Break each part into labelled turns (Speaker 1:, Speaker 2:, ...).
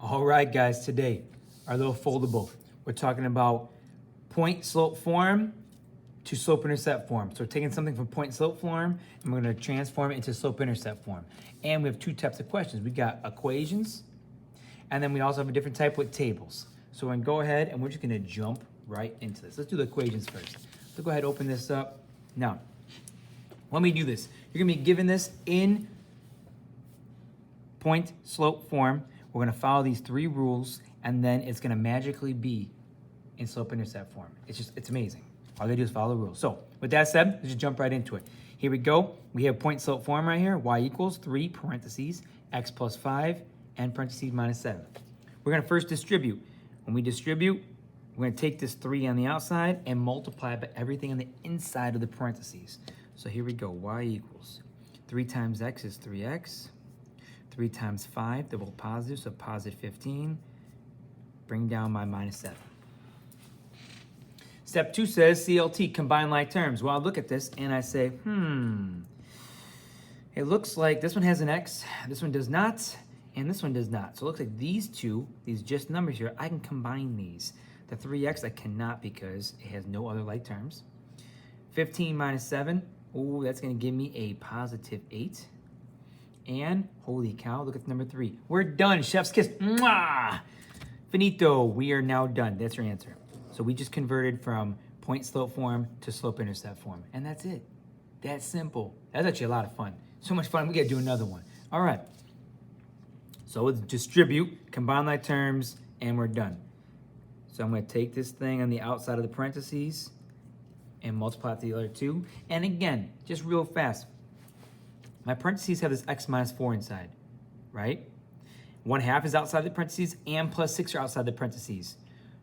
Speaker 1: All right, guys, today, our little foldable. We're talking about point slope form to slope intercept form. So we're taking something from point slope form and we're gonna transform it into slope intercept form. And we have two types of questions. We got equations, and then we also have a different type with tables. So we're gonna go ahead and we're just gonna jump right into this. Let's do the equations first. So go ahead, open this up. Now, when we do this, you're gonna be given this in point slope form. We're gonna follow these three rules, and then it's gonna magically be in slope intercept form. It's amazing. All you gotta do is follow the rules. So with that said, let's just jump right into it. Here we go. We have point slope form right here. Y equals 3 parentheses, x plus 5, and parentheses minus 7. We're gonna first distribute. When we distribute, we're gonna take this 3 on the outside and multiply it by everything on the inside of the parentheses. So here we go, y equals 3 times x is 3x. 3 times 5, they're both positive, so positive 15. Bring down my minus 7. Step 2 says CLT, combine like terms. Well, I look at this and I say, it looks like this one has an x, this one does not, and this one does not. So it looks like these two, these just numbers here, I can combine these. The 3x I cannot because it has no other like terms. 15 minus 7, ooh, that's gonna give me a positive 8. And holy cow, look at number 3. We're done, chef's kiss. Mwah! Finito, we are now done. That's your answer. So we just converted from point slope form to slope intercept form. And that's it. That's simple. That's actually a lot of fun. So much fun, we gotta do another one. All right. So let's distribute, combine like terms, and we're done. So I'm gonna take this thing on the outside of the parentheses and multiply it to the other two. And again, just real fast, my parentheses have this x minus 4 inside, right? 1/2 is outside the parentheses and plus 6 are outside the parentheses.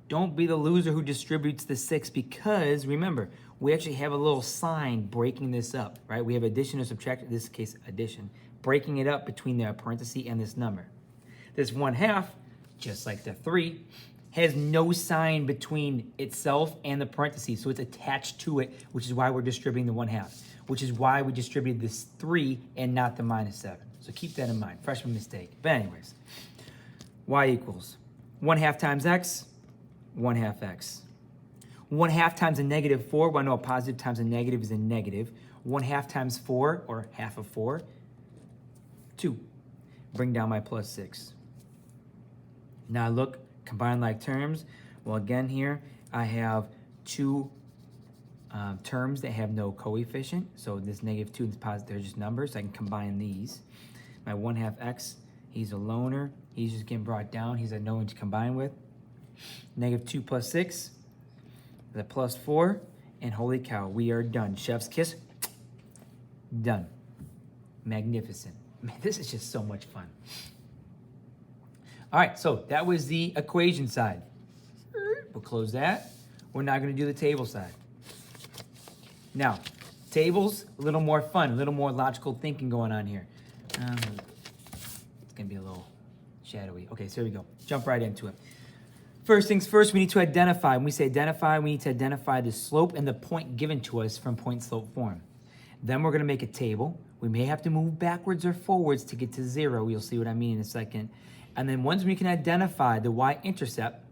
Speaker 1: Don't be the loser who distributes the 6 because remember, we actually have a little sign breaking this up, right? We have addition or subtraction, in this case addition, breaking it up between the parenthesis and this number. This 1/2, just like the 3, has no sign between itself and the parentheses, so it's attached to it, which is why we're distributing the 1/2, which is why we distributed this 3 and not the minus 7. So keep that in mind, freshman mistake. But anyways, y equals 1/2 times x, 1/2 x. 1/2 times a negative 4, well, I know a positive times a negative is a negative. 1/2 times 4, or half of 4, 2. Bring down my plus 6. Now look, combine like terms. Well, again here, I have two terms that have no coefficient. So this negative 2 and this positive, they're just numbers. So I can combine these. My 1/2 x, he's a loner. He's just getting brought down. He's no one to combine with. Negative 2 plus 6, the plus 4, and holy cow, we are done. Chef's kiss, done. Magnificent. Man, this is just so much fun. All right, so that was the equation side. We'll close that. We're now gonna do the table side. Now, tables, a little more fun, a little more logical thinking going on here. It's gonna be a little shadowy. Okay, so here we go. Jump right into it. First things first, we need to identify. When we say identify, we need to identify the slope and the point given to us from point slope form. Then we're gonna make a table. We may have to move backwards or forwards to get to 0. You'll see what I mean in a second. And then once we can identify the y-intercept,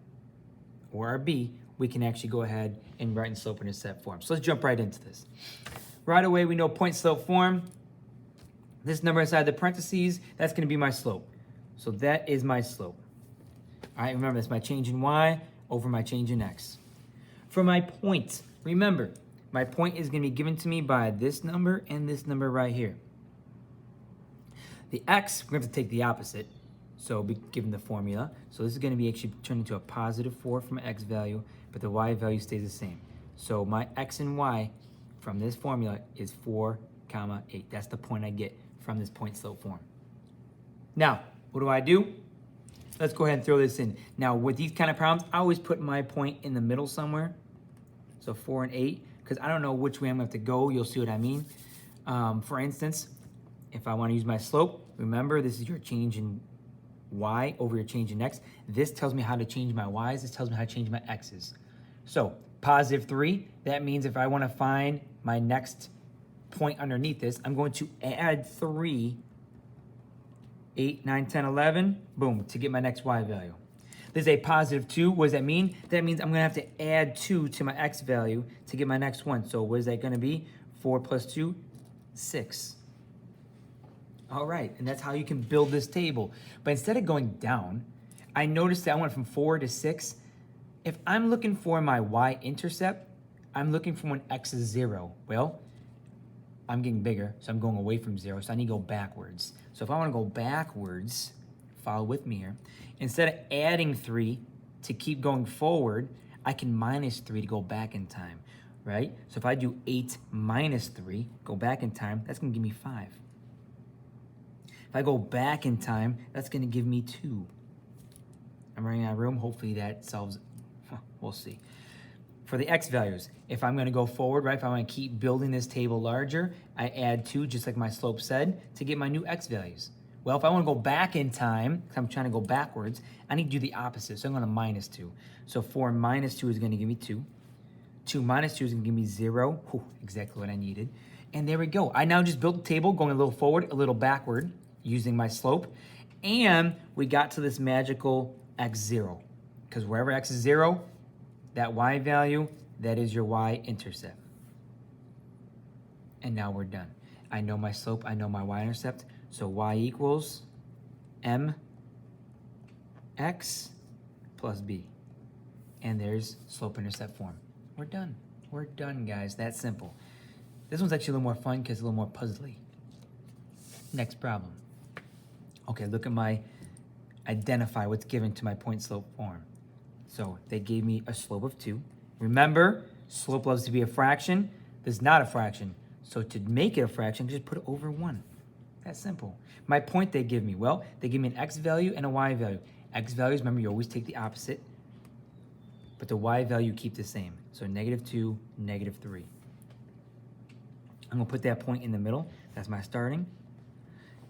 Speaker 1: or our b, we can actually go ahead and write in slope intercept form. So let's jump right into this. Right away, we know point slope form. This number inside the parentheses, that's gonna be my slope. So that is my slope. All right, remember, that's my change in y over my change in x. For my point, remember, my point is gonna be given to me by this number and this number right here. The x, we're gonna have to take the opposite. So be given the formula. So this is gonna be actually turned into a positive 4 from x value, but the y value stays the same. So my x and y from this formula is 4, 8. That's the point I get from this point slope form. Now, what do? Let's go ahead and throw this in. Now, with these kind of problems, I always put my point in the middle somewhere. So 4 and 8, because I don't know which way I'm gonna have to go. You'll see what I mean. For instance, if I wanna use my slope, remember this is your change in y over your change in x. This tells me how to change my y's. This tells me how to change my x's. So positive 3, that means if I want to find my next point underneath this, I'm going to add 3 8, 9, 10, 11, boom, to get my next y value. There's a positive 2. What does that mean? That means I'm going to have to add 2 to my x value to get my next one. So what is that going to be? 4 plus 2, 6. All right, and that's how you can build this table. But instead of going down, I noticed that I went from 4 to 6. If I'm looking for my y-intercept, I'm looking for when x is 0. Well, I'm getting bigger, so I'm going away from 0, so I need to go backwards. So if I want to go backwards, follow with me here. Instead of adding 3 to keep going forward, I can minus 3 to go back in time, right? So if I do 8 minus 3, go back in time, that's going to give me 5. If I go back in time, that's going to give me 2. I'm running out of room. Hopefully that solves, we'll see. For the x values, if I'm going to go forward, right, if I want to keep building this table larger, I add 2, just like my slope said, to get my new x values. Well, if I want to go back in time, because I'm trying to go backwards, I need to do the opposite. So I'm going to minus 2. So 4 minus 2 is going to give me 2. 2 minus 2 is going to give me 0. Whew, exactly what I needed. And there we go. I now just built the table, going a little forward, a little backward, using my slope. And we got to this magical x0. Because wherever x is 0, that y value, that is your y-intercept. And now we're done. I know my slope, I know my y-intercept. So y equals mx plus b. And there's slope-intercept form. We're done. We're done, guys. That's simple. This one's actually a little more fun because it's a little more puzzly. Next problem. Okay, look at my identify what's given to my point-slope form. So they gave me a slope of 2. Remember, slope loves to be a fraction. This is not a fraction. So to make it a fraction, just put it over 1. That's simple. My point they give me, well, they give me an x value and a y value. X values, remember, you always take the opposite. But the y value keep the same. So -2, -3. I'm going to put that point in the middle. That's my starting.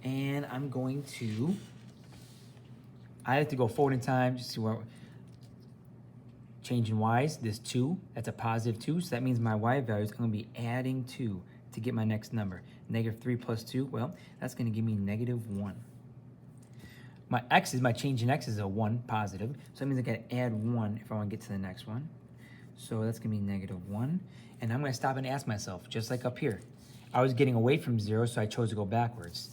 Speaker 1: And I'm going to, I have to go forward in time, just see where, changing y's, this 2, that's a positive 2, so that means my y value is going to be adding 2 to get my next number. -3 plus 2, well, that's going to give me -1. My x is, my change in x is a 1, positive, so that means I got to add 1 if I want to get to the next one. So that's going to be -1, and I'm going to stop and ask myself, just like up here. I was getting away from 0, so I chose to go backwards.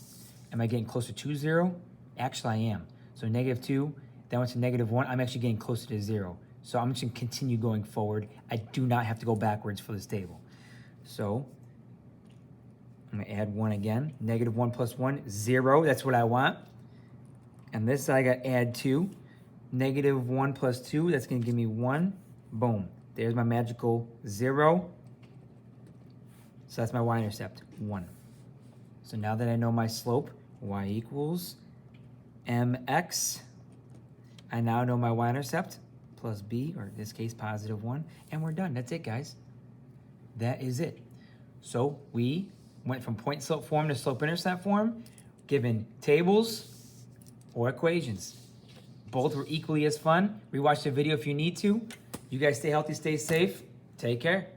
Speaker 1: Am I getting closer to 0? Actually, I am. So -2, then went to -1, I'm actually getting closer to 0. So I'm just going to continue going forward. I do not have to go backwards for this table. So I'm going to add 1 again. -1 plus 1, 0. That's what I want. And this I got to add 2. -1 plus 2, that's going to give me 1. Boom. There's my magical 0. So that's my y-intercept, 1. So now that I know my slope, y equals mx, I now know my y-intercept plus b, or in this case, +1, and we're done. That's it, guys. That is it. So we went from point-slope form to slope-intercept form, given tables or equations. Both were equally as fun. Rewatch the video if you need to. You guys stay healthy, stay safe. Take care.